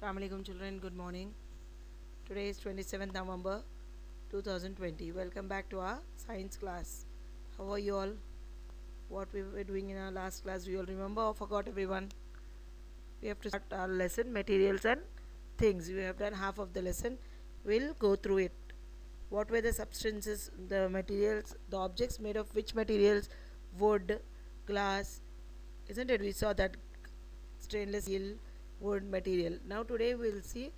Assalamualaikum children, good morning. Today is 27th November 2020. Welcome back to our science class. How are you all? What we were doing in our last class, we all remember or forgot everyone? We have to start our lesson, materials and things. We have done half of the lesson. We'll go through it. What were the substances, the materials, the objects made of which materials? Wood, glass, isn't it? We saw that stainless steel, wood material. Now today we'll see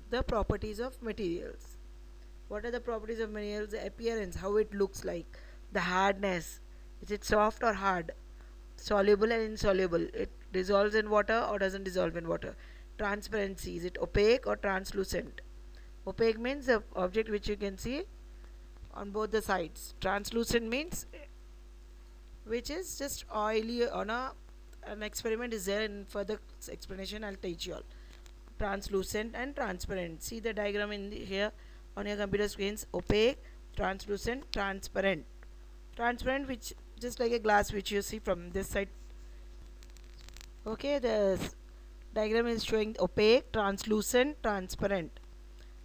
the properties of materials. What are the properties of materials? The appearance, how it looks like, the hardness, is it soft or hard, soluble and insoluble, it dissolves in water or doesn't dissolve in water, transparency, is it opaque or translucent. Opaque means the object which you can see on both the sides. Translucent means which is just oily on a an experiment is there, and further explanation I'll teach you all. Translucent and transparent. See the diagram in here on your computer screens. Opaque, translucent, transparent. Transparent, which just like a glass which you see from this side. Okay, the diagram is showing opaque, translucent, transparent.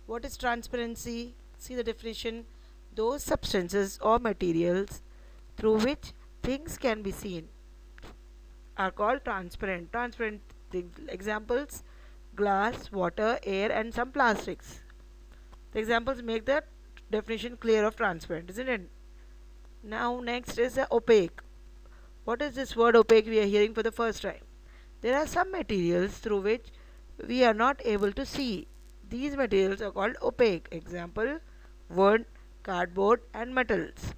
What is transparency? See the definition. Those substances or materials through which things can be seen are called transparent. Transparent examples: glass, water, air, and some plastics. The examples make the definition clear of transparent, isn't it? Now, next is opaque. What is this word opaque we are hearing for the first time? There are some materials through which we are not able to see. These materials are called opaque. Example: wood, cardboard, and metals.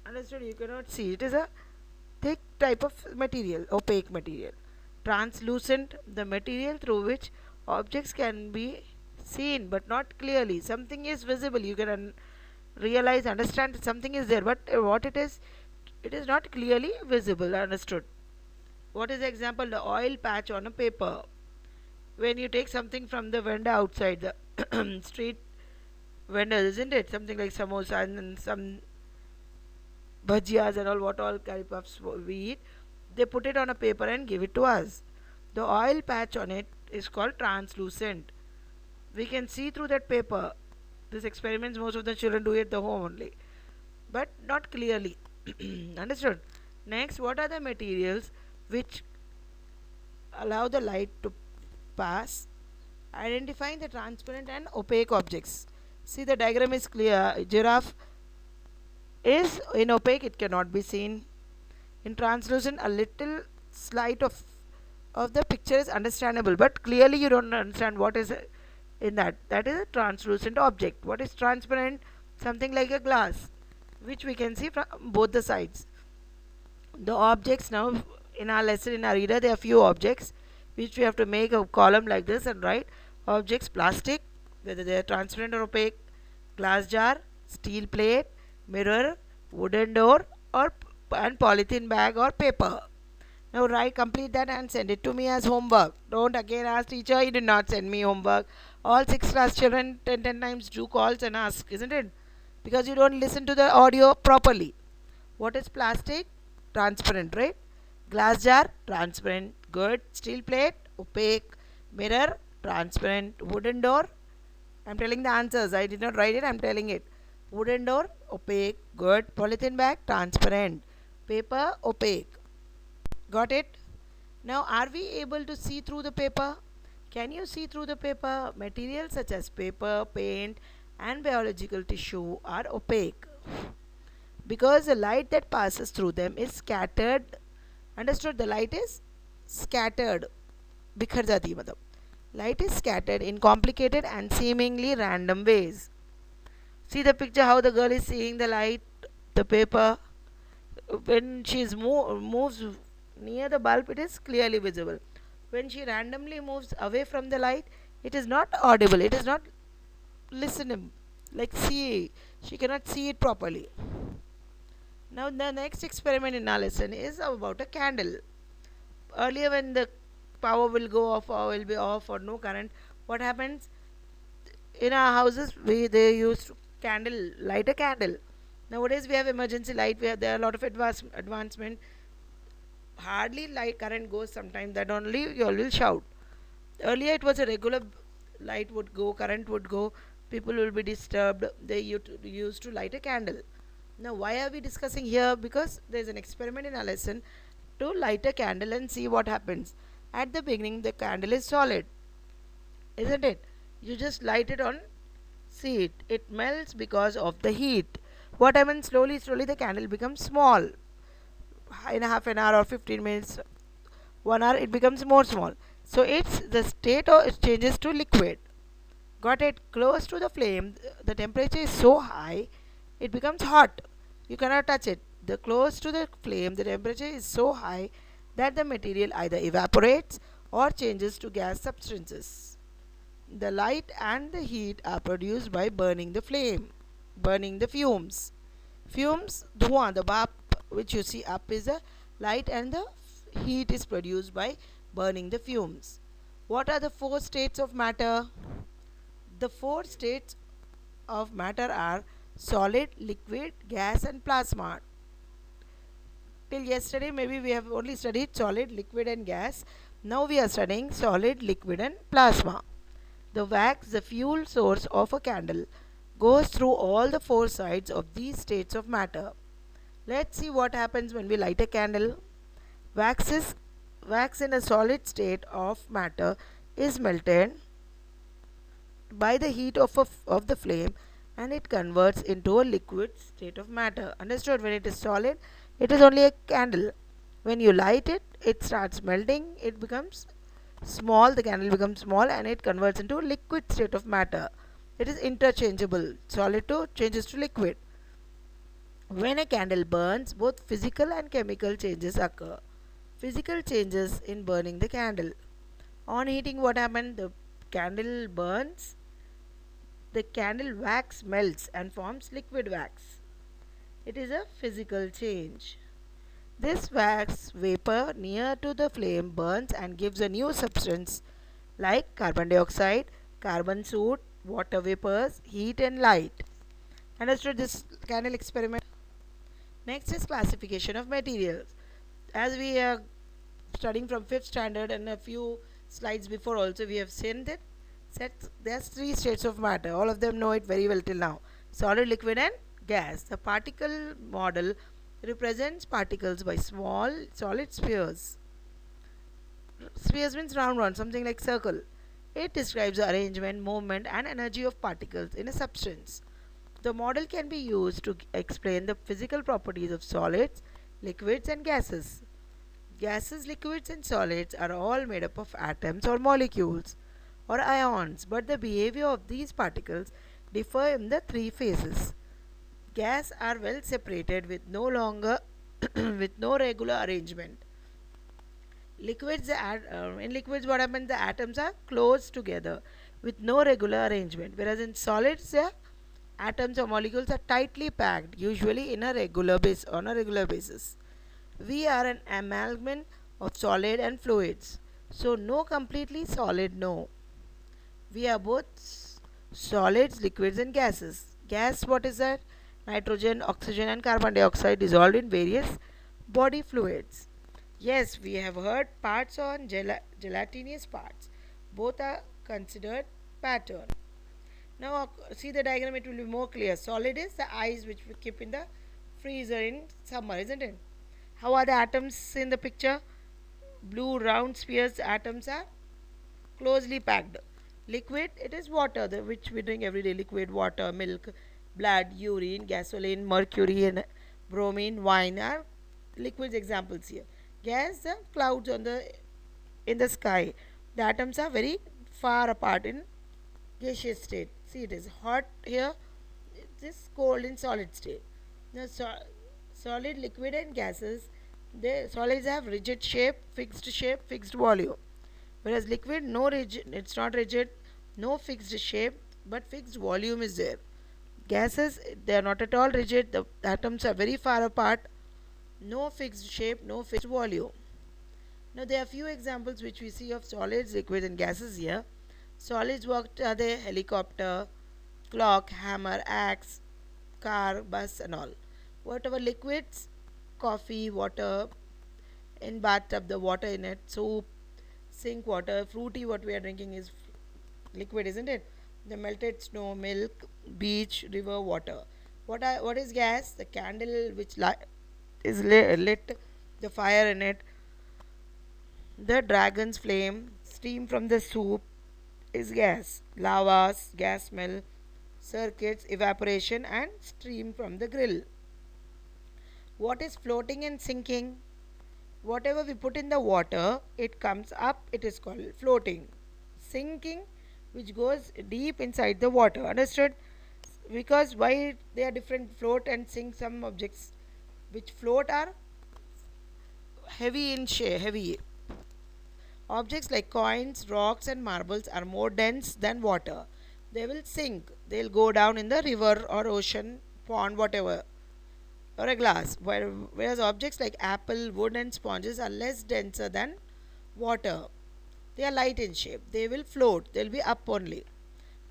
Understood? You cannot see. It is a thick type of material, opaque material. Translucent, the material through which objects can be seen but not clearly. Something is visible, you can realize, understand something is there, but what it is not clearly visible. Understood? What is the example? The oil patch on a paper. When you take something from the vendor outside, the street vendors, isn't it? Something like samosa and some bhajias and all, what all curry puffs we eat, they put it on a paper and give it to us. The oil patch on it is called translucent. We can see through that paper. These experiments most of the children do at the home only, but not clearly. Understood? Next, what are the materials which allow the light to pass? Identifying the transparent and opaque objects. See the diagram is clear. Giraffe is in opaque, it cannot be seen. In translucent, a little slight of the picture is understandable, but clearly you don't understand what is in that. That is a translucent object. What is transparent? Something like a glass, which we can see from both the sides. The objects now in our lesson, in our reader, there are few objects which we have to make a column like this and write objects: plastic, whether they are transparent or opaque, glass jar, steel plate, mirror, wooden door, or and polythene bag or paper. Now write, complete that and send it to me as homework. Don't again ask teacher, you did not send me homework. All 6th class children 10 times do calls and ask, isn't it? Because you don't listen to the audio properly. What is plastic? Transparent, right? Glass jar, transparent. Good. Steel plate, opaque. Mirror, transparent. Wooden door, I'm telling the answers. I did not write it, I'm telling it. Wooden door, opaque. Good. Polythene bag, transparent. Paper, opaque. Got it? Now, are we able to see through the paper? Can you see through the paper? Materials such as paper, paint, and biological tissue are opaque because the light that passes through them is scattered. Understood? The light is scattered. बिखर जाती है मतलब. Light is scattered in complicated and seemingly random ways. See the picture how the girl is seeing the light, the paper. When she moves near the bulb, it is clearly visible. When she randomly moves away from the light, it is not audible, it is not listenable. Like see, she cannot see it properly. Now the next experiment in our lesson is about a candle. Earlier when the power will go off or will be off or no current, what happens? In our houses they use candle, light a candle. Nowadays we have emergency light, there are a lot of advancement. Hardly light current goes, sometimes that only you all will shout. Earlier it was a regular light would go, current would go, people will be disturbed, they used to light a candle. Now why are we discussing here? Because there is an experiment in our lesson to light a candle and see what happens. At the beginning the candle is solid, isn't it? You just light it on, see it melts because of the heat. What happens? Slowly the candle becomes small. In half an hour or 15 minutes, 1 hour, it becomes more small. So it's the state or it changes to liquid. Got it? Close to the flame, the temperature is so high, it becomes hot. You cannot touch it. The close to the flame, the temperature is so high that the material either evaporates or changes to gas substances. The light and the heat are produced by burning the flame, burning the fumes. Fumes, धुआं, the vap which you see up is the light, and the heat is produced by burning the fumes. What are the four states of matter? The four states of matter are solid, liquid, gas, and plasma. Till yesterday, maybe we have only studied solid, liquid, and gas. Now we are studying solid, liquid, and plasma. The wax, the fuel source of a candle, goes through all the four sides of these states of matter. Let's see what happens when we light a candle. Wax in a solid state of matter is melted by the heat of the flame, and it converts into a liquid state of matter. Understood? When it is solid, it is only a candle. When you light it, it starts melting, it becomes small, the candle becomes small, and it converts into a liquid state of matter. It is interchangeable. Solid to changes to liquid. When a candle burns, both physical and chemical changes occur. Physical changes in burning the candle. On heating, what happens? The candle burns, the candle wax melts and forms liquid wax. It is a physical change. This wax vapor near to the flame burns and gives a new substance like carbon dioxide, carbon soot, water vapors, heat, and light. Understood this candle experiment? Next is classification of materials. As we are studying from 5th standard and a few slides before also, we have seen that there's three states of matter. All of them know it very well till now: solid, liquid, and gas. The particle model represents particles by small solid spheres. Spheres means round, something like circle. It describes the arrangement, movement, and energy of particles in a substance. The model can be used to explain the physical properties of solids, liquids, and gases. Gases, liquids, and solids are all made up of atoms or molecules or ions, but the behavior of these particles differ in the three phases. Gas are well separated with no longer with no regular arrangement. In liquids, what happens? The atoms are close together with no regular arrangement, whereas in solids, the atoms or molecules are tightly packed, usually in a regular base on a regular basis. We are an amalgam of solid and fluids, so no completely solid, no. We are both solids, liquids, and gases. Gas, what is that? Nitrogen, oxygen, and carbon dioxide dissolved in various body fluids. Yes, we have heard parts on gelatinous parts. Both are considered pattern. Now see the diagram, it will be more clear. Solid is the ice which we keep in the freezer in summer, isn't it? How are the atoms in the picture? Blue round spheres, atoms are closely packed. Liquid, it is water, which we drink every day. Liquid water, milk, blood, urine, gasoline, mercury, and bromine, wine are liquids examples here. Gas, the clouds in the sky. The atoms are very far apart in gaseous state. See, it is hot here, it is cold in solid state. Now, solid, liquid, and gases, the solids have rigid shape, fixed volume. Whereas liquid, no rigid, it's not rigid, no fixed shape, but fixed volume is there. Gases, they are not at all rigid, the atoms are very far apart, no fixed shape, no fixed volume. Now there are few examples which we see of solids, liquids, and gases here. Solids, what are they? Helicopter, clock, hammer, axe, car, bus, and all. Whatever liquids, coffee, water, in bathtub, the water in it, soup, sink water. Fruity, what we are drinking is liquid, isn't it? The melted snow, milk, beach, river, water. What is gas? The candle which is lit, the fire in it, the dragon's flame, steam from the soup is gas, lavas, gas smell, circuits, evaporation, and steam from the grill. What is floating and sinking? Whatever we put in the water, it comes up, it is called floating. Sinking, which goes deep inside the water. Understood? Because why they are different, float and sink. Some objects which float are heavy in share, heavy. Objects like coins, rocks, and marbles are more dense than water. They will sink, they'll go down in the river or ocean, pond, whatever, or a glass. Whereas objects like apple, wood, and sponges are less denser than water. They are light in shape, they will float, they'll be up only.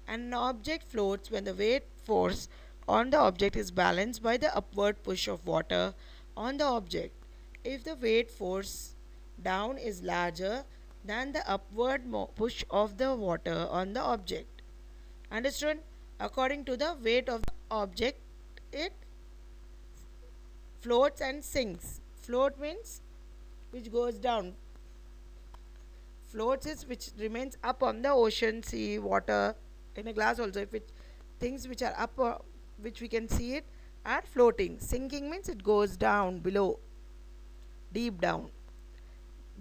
An object floats when the weight force on the object is balanced by the upward push of water on the object. If the weight force down is larger than the upward push of the water on the object. Understood? According to the weight of the object, it floats and sinks. Float means which goes down. Floats is which remains up on the ocean, sea, water, in a glass also. If it things which are up, which we can see it, are floating. Sinking means it goes down below, deep down.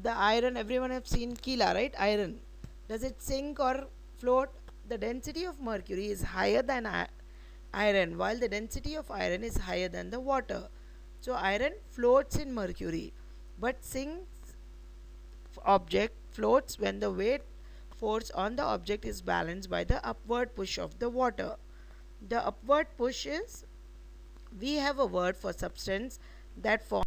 The iron, everyone have seen Kila, right? Iron. Does it sink or float? The density of mercury is higher than iron, while the density of iron is higher than the water. So iron floats in mercury, but sinks object floats when the weight force on the object is balanced by the upward push of the water. The upward push is, we have a word for substance that forms